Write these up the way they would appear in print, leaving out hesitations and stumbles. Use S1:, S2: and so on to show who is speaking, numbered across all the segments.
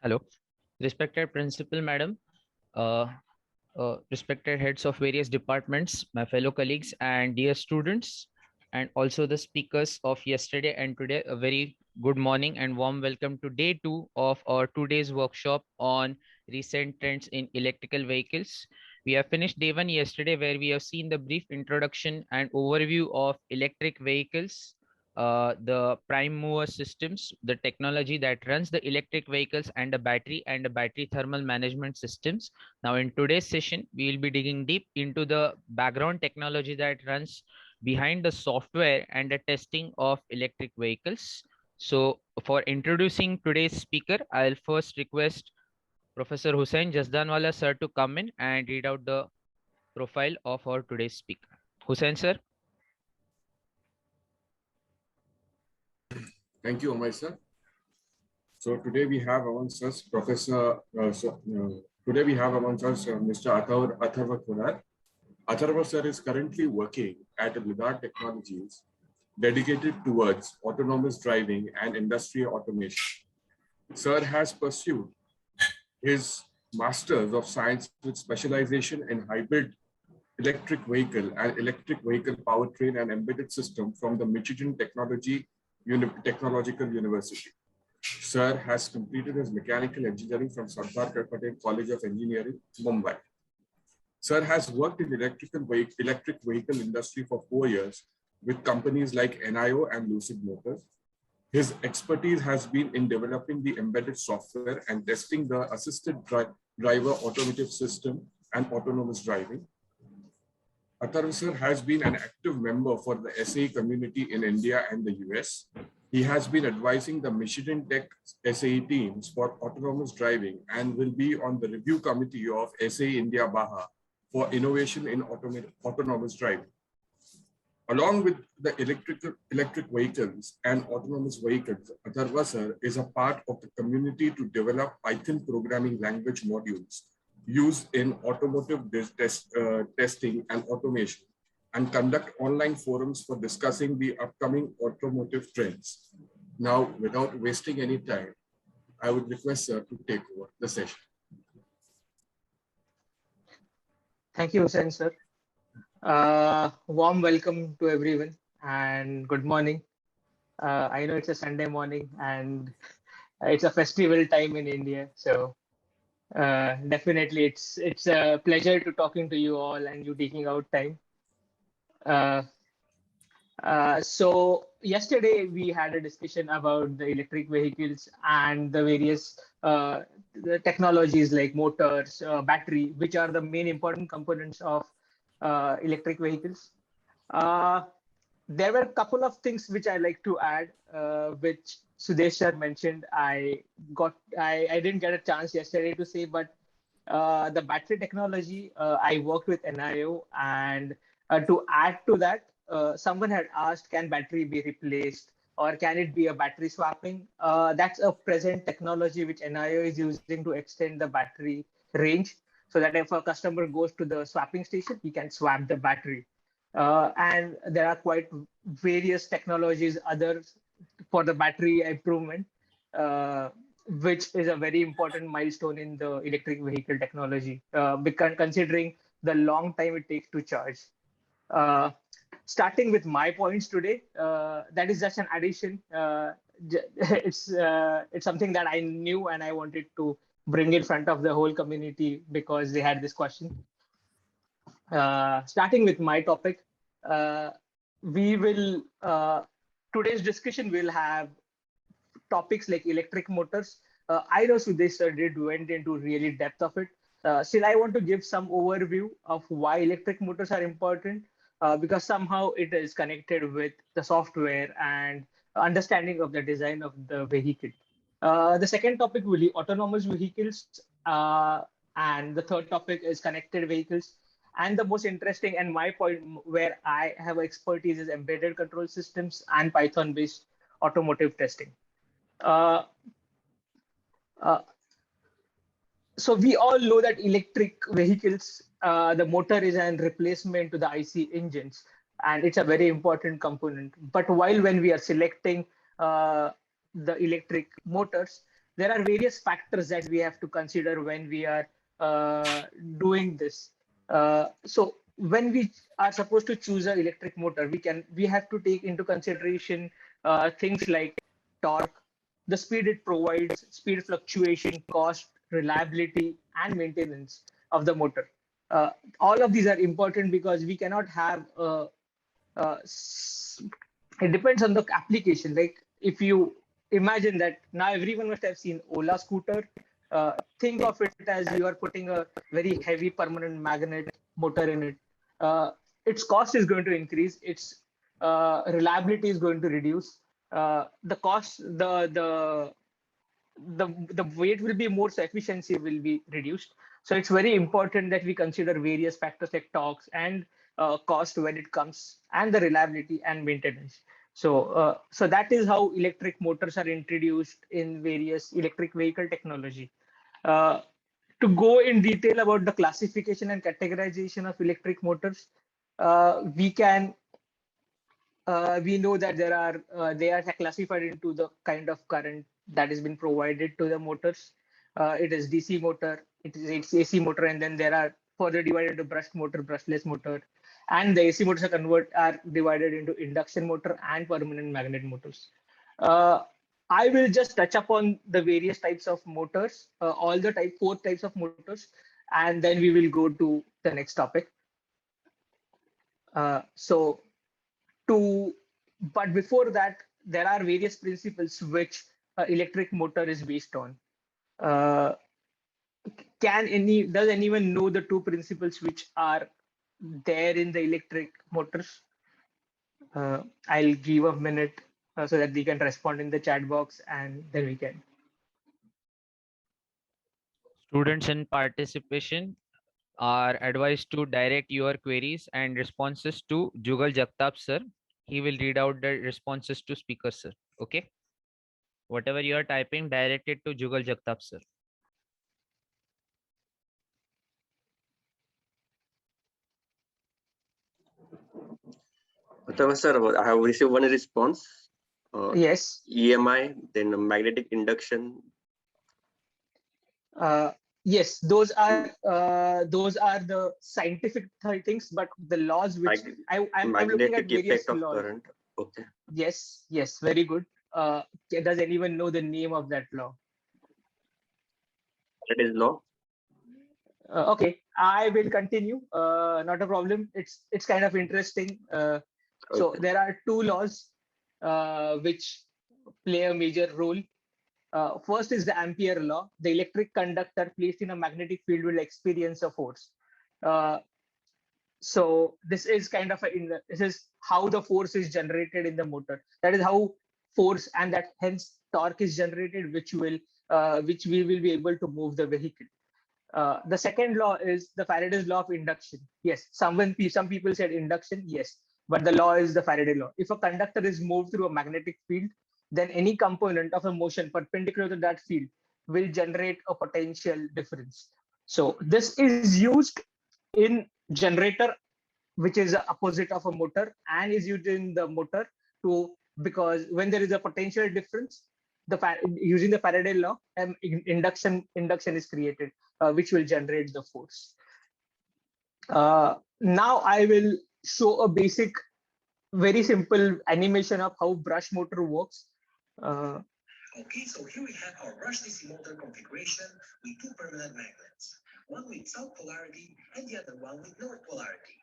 S1: Hello, respected principal madam, uh, respected heads of various departments, my fellow colleagues, and dear students, and also the speakers of yesterday and today. A very good morning and warm welcome to day two of our 2 days workshop on recent trends in electrical vehicles. We have finished day one yesterday, where we have seen the brief introduction and overview of electric vehicles, the prime mover systems, the technology that runs the electric vehicles, and the battery thermal management systems. Now, in today's session, we will be digging deep into the background technology that runs behind the software and the testing of electric vehicles. So, for introducing today's speaker, I'll first request Professor Hussain Jasdanwala sir to come in and read out the profile of our today's speaker. Hussain sir.
S2: Thank you, Amay sir. So today we have amongst us Mr. Atharva Konar. Atharva sir is currently working at Lidar Technologies, dedicated towards autonomous driving and industrial automation. Sir has pursued his Masters of Science with specialization in hybrid electric vehicle and electric vehicle powertrain and embedded system from the Michigan Technological University. Sir has completed his mechanical engineering from Sardar Patel College of Engineering, Mumbai. Sir has worked in electric vehicle industry for 4 years with companies like NIO and Lucid Motors. His expertise has been in developing the embedded software and testing the assisted driver automotive system and autonomous driving. Atharva sir has been an active member for the SAE community in India and the US. He has been advising the Michigan Tech SAE teams for autonomous driving and will be on the review committee of SAE India Baha for innovation in autonomous driving. Along with the electric vehicles and autonomous vehicles, Atharva sir is a part of the community to develop Python programming language modules used in automotive testing and automation, and conduct online forums for discussing the upcoming automotive trends. Now, without wasting any time, I would request sir to take over the session.
S3: Thank you, Hussain sir. Warm welcome to everyone and good morning. I know it's a Sunday morning and it's a festival time in India, so definitely it's a pleasure to talking to you all and you taking out time. So yesterday we had a discussion about the electric vehicles and the various the technologies like motors, battery, which are the main important components of electric vehicles. There were a couple of things which I like to add, which Sudesh sir mentioned. I didn't get a chance yesterday to say, but the battery technology, I worked with NIO, and to add to that, someone had asked, can battery be replaced or can it be a battery swapping? That's a present technology which NIO is using to extend the battery range, so that if a customer goes to the swapping station, he can swap the battery. And there are quite various technologies others for the battery improvement, which is a very important milestone in the electric vehicle technology, because considering the long time it takes to charge. Starting with my points today, that is just an addition. It's something that I knew and I wanted to bring in front of the whole community because they had this question. Starting with my topic, we will today's discussion will have topics like electric motors. I know Sudesh sir went into really depth of it. Still, I want to give some overview of why electric motors are important, because somehow it is connected with the software and understanding of the design of the vehicle. The second topic will be autonomous vehicles, and the third topic is connected vehicles. And the most interesting and my point where I have expertise is embedded control systems and Python-based automotive testing. Uh, uh, so we all know that electric vehicles, the motor is a replacement to the IC engines, and it's a very important component. But while when we are selecting the electric motors, there are various factors that we have to consider when we are doing this. So when we are supposed to choose an electric motor, we have to take into consideration things like torque, the speed it provides, speed fluctuation, cost, reliability, and maintenance of the motor. Uh, all of these are important because we cannot have uh, it depends on the application. Like if you imagine that now everyone must have seen Ola scooter. Think of it as you are putting a very heavy permanent magnet motor in it. Its cost is going to increase. Its reliability is going to reduce. The cost, the weight will be more, so efficiency will be reduced. So it's very important that we consider various factors like torques and cost when it comes, and the reliability and maintenance. So that is how electric motors are introduced in various electric vehicle technology. Uh, to go in detail about the classification and categorization of electric motors, we can we know that they are classified into the kind of current that has been provided to the motors. It is DC motor, it's AC motor, and then there are further divided into brushed motor, brushless motor, and the AC motors are divided into induction motor and permanent magnet motors. Uh, I will just touch upon the various types of motors, all the four types of motors, and then we will go to the next topic. So to but before that, there are various principles which electric motor is based on. uh, does anyone know the two principles which are there in the electric motors? I'll give a minute so that they can respond in the chat box, and then we can.
S1: Students in participation are advised to direct your queries and responses to Jugal Jagtap sir. He will read out the responses to speaker sir. Okay. Whatever you are typing, direct it to Jugal Jagtap sir.
S4: Sir, I have received one response.
S3: Yes.
S4: EMI, then magnetic induction.
S3: Yes, those are the scientific things, but the laws which I'm looking at various
S4: effect of
S3: laws.
S4: current. Okay.
S3: Yes, very good. Does anyone know the name of that law?
S4: That is law.
S3: Okay, I will continue. Not a problem. It's kind of interesting. So
S4: Okay.
S3: there are two laws which play a major role. First is the Ampere law. The electric conductor placed in a magnetic field will experience a force. So this is kind of this is how the force is generated in the motor. That is how force and that hence torque is generated, which we will be able to move the vehicle. The second law is the Faraday's law of induction. Yes, some people said induction. Yes, but the law is the Faraday law. If a conductor is moved through a magnetic field, then any component of a motion perpendicular to that field will generate a potential difference. So this is used in generator, which is the opposite of a motor, and is used in the motor to, because when there is a potential difference, using the Faraday law, induction is created, which will generate the force. Now I will show a basic, very simple animation of how brush motor works.
S5: Okay, so here we have our brush DC motor configuration with two permanent magnets, one with south polarity and the other one with north polarity.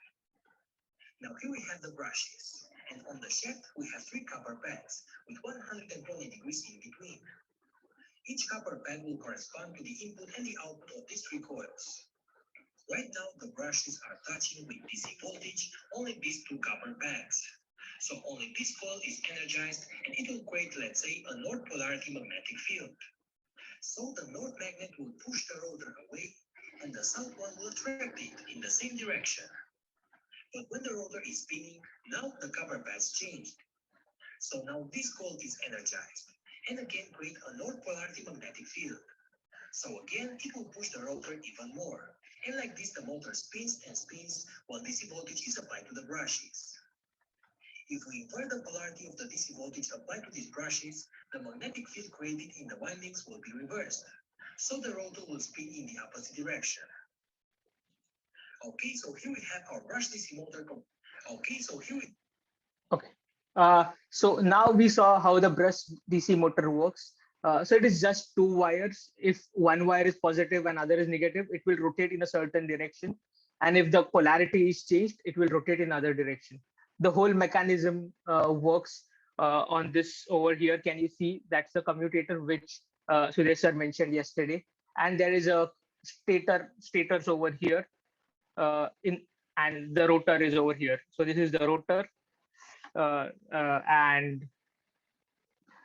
S5: Now here we have the brushes, and on the shaft we have three copper pads with 120 degrees in between. Each copper pad will correspond to the input and the output of these three coils. Right now the brushes are touching with DC voltage only these two copper pads. So only this coil is energized and it will create, let's say, a north polarity magnetic field. So the north magnet will push the rotor away and the south one will attract it in the same direction. But when the rotor is spinning, now the copper pads changed. So now this coil is energized and again create a north polarity magnetic field. So again, it will push the rotor even more. And like this, the motor spins and spins while DC voltage is applied to the brushes. If we invert the polarity of the DC voltage applied to these brushes, the magnetic field created in the windings will be reversed, so the rotor will spin in the opposite direction. Okay, so here we have our brushed DC motor. Okay, so here we
S3: Okay. So now we saw how the brushed DC motor works. So it is just two wires. If one wire is positive and other is negative, it will rotate in a certain direction. And if the polarity is changed, it will rotate in other direction. The whole mechanism works on this over here. Can you see? That's the commutator which Suresh sir mentioned yesterday. And there is a stators over here in and the rotor is over here. So this is the rotor and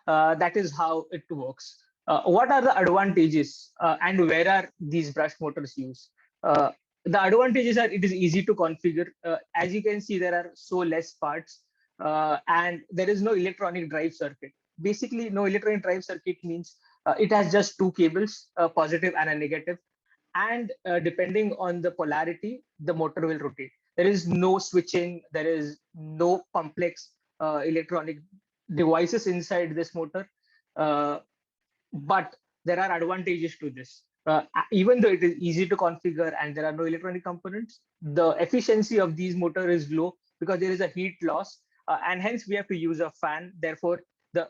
S3: that is how it works. What are the advantages and where are these brush motors used? The advantages are it is easy to configure. As you can see, there are so less parts and there is no electronic drive circuit. Basically, no electronic drive circuit means it has just two cables, a positive and a negative. And depending on the polarity, the motor will rotate. There is no switching, there is no complex electronic devices inside this motor. But there are advantages to this. Even though it is easy to configure and there are no electronic components, the efficiency of these motors is low because there is a heat loss and hence we have to use a fan. Therefore, the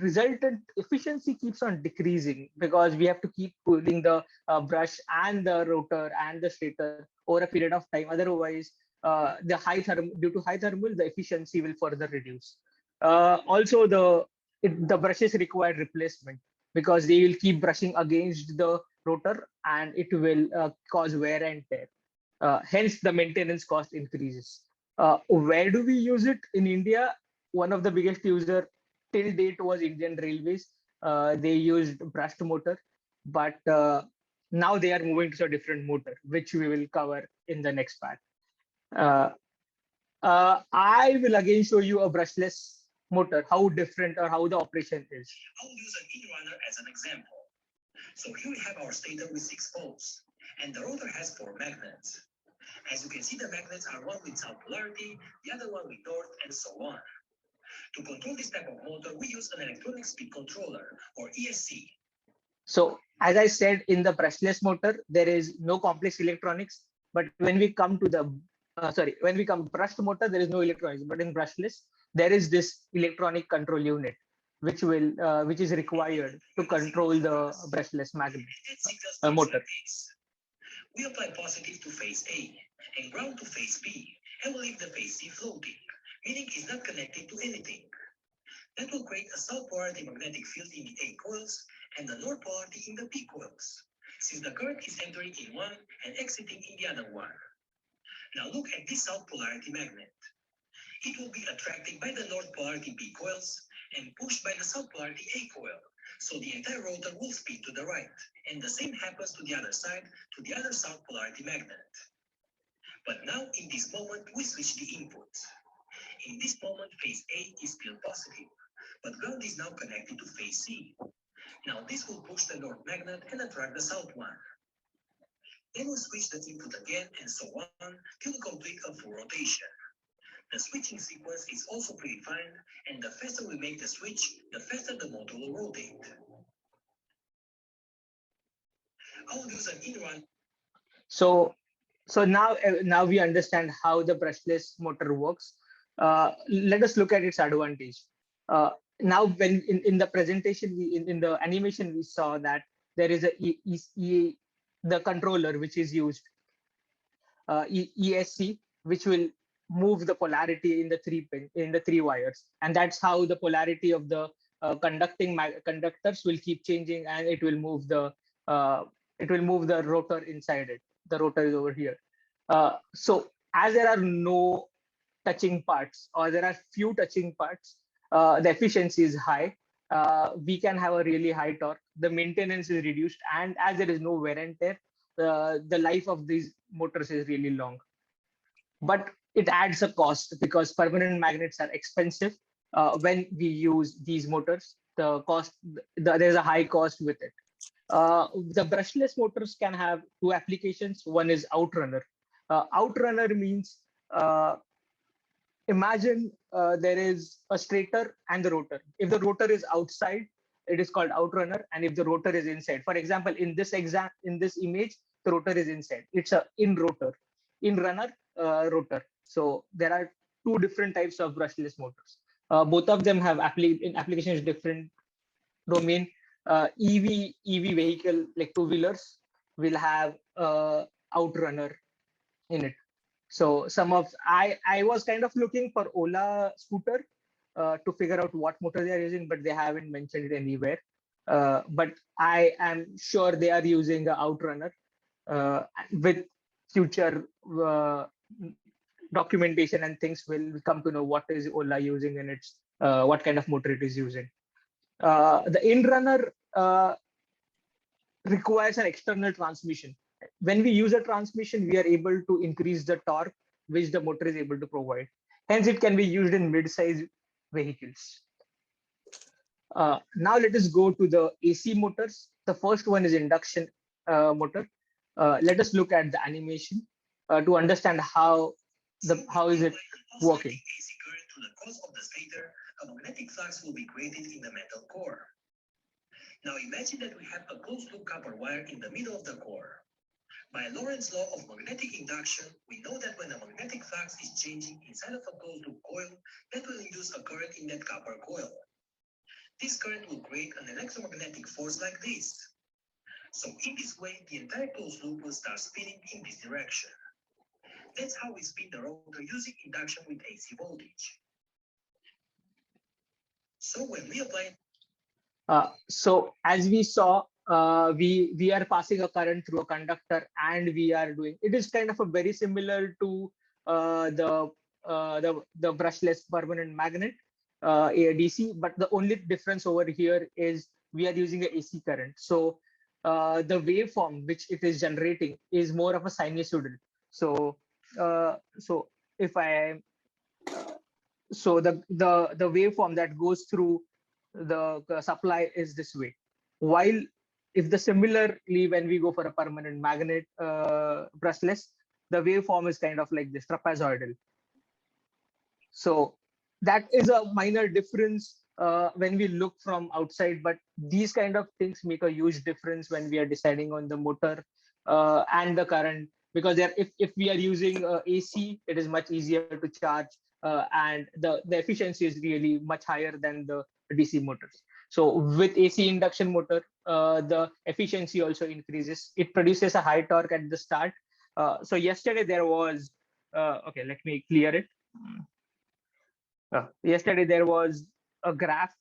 S3: resultant efficiency keeps on decreasing because we have to keep cooling the brush and the rotor and the stator over a period of time. Otherwise, due to high thermal, the efficiency will further reduce. Also, the brushes require replacement because they will keep brushing against the rotor and it will cause wear and tear. Hence, the maintenance cost increases. Where do we use it in India? One of the biggest user till date was Indian Railways. They used brushed motor, but now they are moving to a different motor, which we will cover in the next part. I will again show you a brushless motor, how different or how the operation is.
S5: I'll use an in-runner as an example. So here we have our stator with 6 poles, and the rotor has 4 magnets. As you can see, the magnets are one with south polarity, the other one with north, and so on. To control this type of motor, we use an electronic speed controller, or ESC.
S3: So as I said, in the brushless motor, there is no complex electronics. But when we come to the when we come brushed motor, there is no electronics. But in brushless, there is this electronic control unit, which is required to control the brushless magnet motor.
S5: We apply positive to phase A and ground to phase B, and we leave the phase C floating, meaning it's not connected to anything. That will create a south polarity magnetic field in the A coils and the north polarity in the P coils, since the current is entering in one and exiting in the other one. Now look at this south polarity magnet. It will be attracted by the north polarity B coils and pushed by the south polarity A coil. So the entire rotor will spin to the right, and the same happens to the other side, to the other south polarity magnet. But now in this moment, we switch the inputs. In this moment, phase A is still positive, but ground is now connected to phase C. Now this will push the north magnet and attract the south one. Then we switch the input again and so on till we complete a full rotation. The switching sequence is also predefined, and the faster we make the switch, the faster the motor will rotate. I'll use an in-run.
S3: So now we understand how the brushless motor works. Let us look at its advantage. Now, when in the presentation, in the animation, we saw that there is the controller which is used, ESC, which will move the polarity in the three wires, and that's how the polarity of the conductors will keep changing, and it will move the rotor inside it. The rotor is over here. So as there are no touching parts, or there are few touching parts, the efficiency is high. We can have a really high torque. The maintenance is reduced, and as there is no wear and tear, the life of these motors is really long. But it adds a cost because permanent magnets are expensive. When we use these motors, there's a high cost with it. The brushless motors can have two applications. One is outrunner. Outrunner means imagine there is a stator and the rotor. If the rotor is outside, it is called outrunner, and if the rotor is inside, for example, in this image, the rotor is inside. It's a in rotor, in runner, rotor. So there are two different types of brushless motors. Both of them have in applications different domain. EV vehicle like two-wheelers will have outrunner in it. So I was kind of looking for Ola scooter to figure out what motor they are using, but they haven't mentioned it anywhere. But I am sure they are using a outrunner with future documentation and things. Will come to know what is Ola using and its what kind of motor it is using. The in-runner requires an external transmission. When we use a transmission, we are able to increase the torque which the motor is able to provide. Hence, it can be used in mid-size vehicles. Now let us go to the AC motors. The first one is induction motor. Let us look at the animation to understand how is it working.
S5: AC current to the cause of the stator, a magnetic flux will be created in the metal core. Now imagine that we have a closed loop copper wire in the middle of the core. By Lorentz law of magnetic induction, we know that when a magnetic flux is changing inside of a closed loop coil, that will induce a current in that copper coil. This current will create an electromagnetic force like this. So in this way, the entire closed loop will start spinning in this direction. That's how we spin the rotor using induction with AC voltage. So when we apply
S3: so as we saw, we are passing a current through a conductor, and we are doing it is kind of a very similar to the brushless permanent magnet ADC, but the only difference over here is we are using an AC current. So the waveform which it is generating is more of a sinusoidal. So if I so the waveform that goes through the supply is this way. While if the similarly when we go for a permanent magnet brushless, the waveform is kind of like this trapezoidal. So that is a minor difference when we look from outside, but these kind of things make a huge difference when we are deciding on the motor and the current, because if we are using AC, it is much easier to charge and the efficiency is really much higher than the DC motors. So with AC induction motor, the efficiency also increases. It produces a high torque at the start. So yesterday there was, okay, let me clear it. Yesterday there was a graph,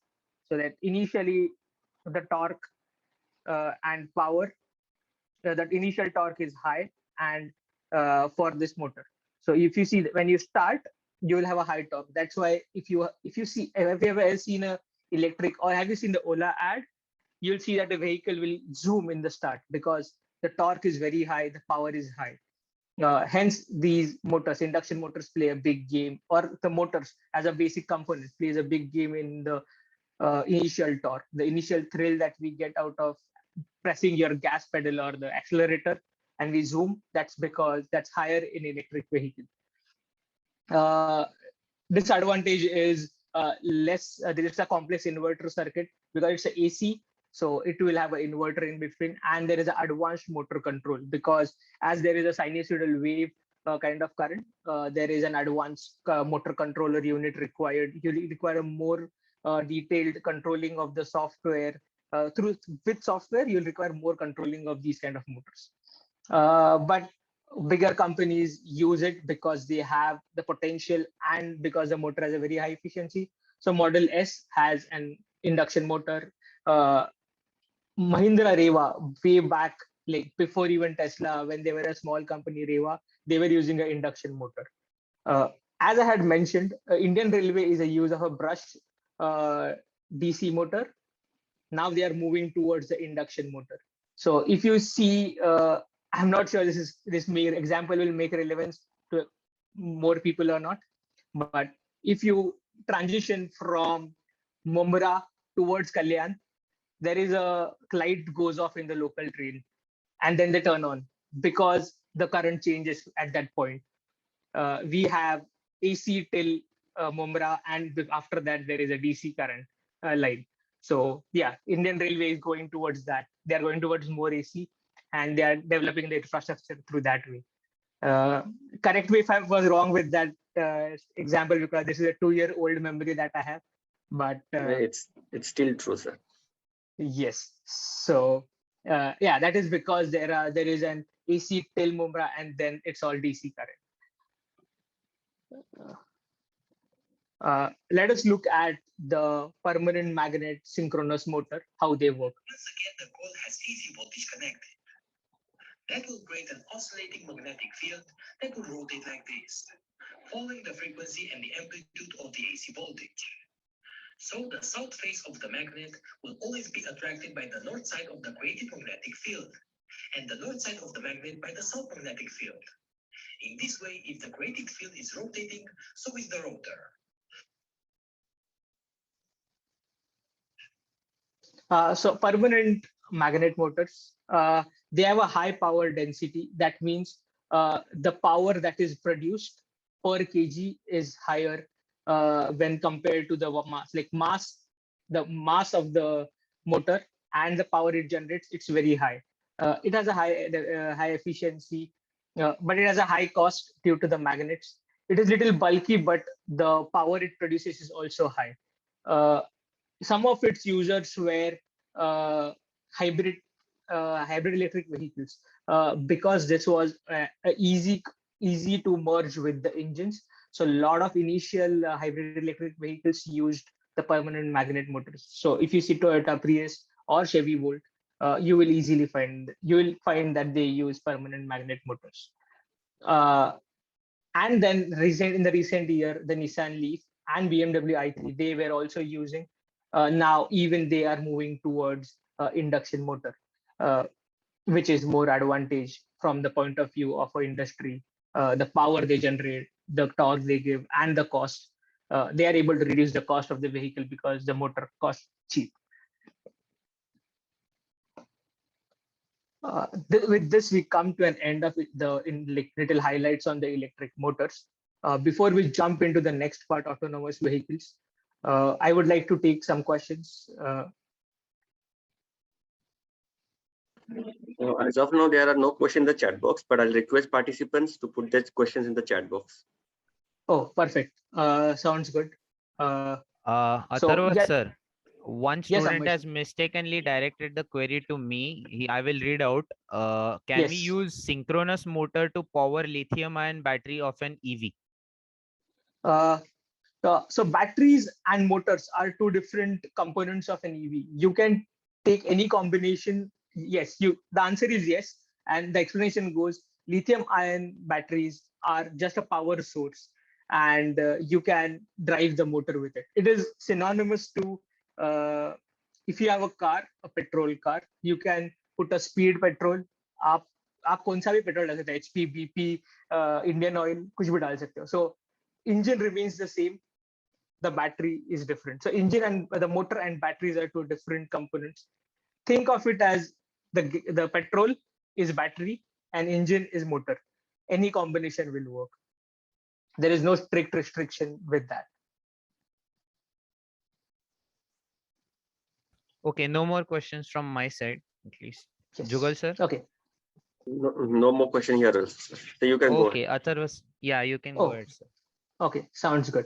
S3: so that initially the torque and power, that initial torque is high and for this motor. So if you see when you start, you will have a high torque. That's why if you see, have you ever seen a electric, or have you seen the Ola ad, you'll see that the vehicle will zoom in the start because the torque is very high, the power is high. Hence these motors, induction motors, play a big game, or the motors as a basic component plays a big game in the initial torque, the initial thrill that we get out of pressing your gas pedal or the accelerator and we zoom. That's because that's higher in electric vehicle. Disadvantage is less, there is a complex inverter circuit because it's a AC, so it will have an inverter in between, and there is an advanced motor control because as there is a sinusoidal wave kind of current, there is an advanced motor controller unit required. You require a more detailed controlling of the software. With software, you'll require more controlling of these kind of motors. But bigger companies use it because they have the potential and because the motor has a very high efficiency. So Model S has an induction motor. Mahindra Reva, way back, like before even Tesla, when they were a small company, Reva, they were using an induction motor. As I had mentioned, Indian Railway is a use of a brush DC motor. Now they are moving towards the induction motor. So if you see, I'm not sure this example will make relevance to more people or not, but if you transition from Mumbai towards Kalyan, there is a light goes off in the local train, and then they turn on because the current changes at that point. We have AC till Mumra, and after that there is a DC current line. So yeah, Indian Railway is going towards that. They are going towards more AC, and they are developing the infrastructure through that way. Correct me if I was wrong with that example, because this is a 2-year-old memory that I have. But
S4: It's still true, sir.
S3: yes, so yeah, that is because there is an AC till Mumra, and then it's all DC current. Let us look at the permanent magnet synchronous motor, how they work.
S5: Once again, the coil has AC voltage connected. That will create an oscillating magnetic field that will rotate like this, following the frequency and the amplitude of the AC voltage. So the south face of the magnet will always be attracted by the north side of the created magnetic field, and the north side of the magnet by the south magnetic field. In this way, if the created field is rotating, so is the rotor.
S3: So permanent magnet motors, they have a high power density. That means the power that is produced per kg is higher when compared to the mass. Like the mass of the motor and the power it generates, it's very high. It has a high efficiency, but it has a high cost due to the magnets. It is little bulky, but the power it produces is also high. Some of its users were hybrid electric vehicles because this was easy to merge with the engines. So a lot of initial hybrid electric vehicles used the permanent magnet motors. So if you see Toyota Prius or Chevy Volt, you will find that they use permanent magnet motors. And then in the recent year, the Nissan Leaf and BMW i3, they were also using. Now even they are moving towards induction motor, which is more advantage from the point of view of an industry. The power they generate, the torque they give, and the cost. They are able to reduce the cost of the vehicle because the motor costs cheap. With this, we come to an end of little highlights on the electric motors. Before we jump into the next part, autonomous vehicles, I would like to take some questions.
S4: As of now, there are no questions in the chat box, but I'll request participants to put their questions in the chat box.
S3: Oh, perfect. Sounds good.
S1: Atharva,
S3: yeah.
S1: sir, one
S3: Yes,
S1: student
S3: Amish.
S1: has mistakenly directed the query to me. I will read out. Can we
S3: Yes.
S1: use synchronous motor to power lithium-ion battery of an EV?
S3: So batteries and motors are two different components of an EV. You can take any combination. Yes, the answer is yes. And the explanation goes, lithium-ion batteries are just a power source, and you can drive the motor with it. It is synonymous to if you have a car, a petrol car, you can put a speed petrol. आप कौन सा भी petrol डाल सकते हैं, HP, BP, Indian Oil, कुछ भी डाल सकते हो. So engine remains the same. The battery is different. So engine and the motor and batteries are two different components. Think of it as the petrol is battery and engine is motor. Any combination will work. There is no strict restriction with that.
S1: Okay, no more questions from my side, at least.
S3: Yes.
S1: Jugal, sir?
S3: Okay.
S4: No more question here. So you can go ahead.
S1: Okay, Atharva, yeah, you can go ahead, sir.
S3: Okay, sounds good.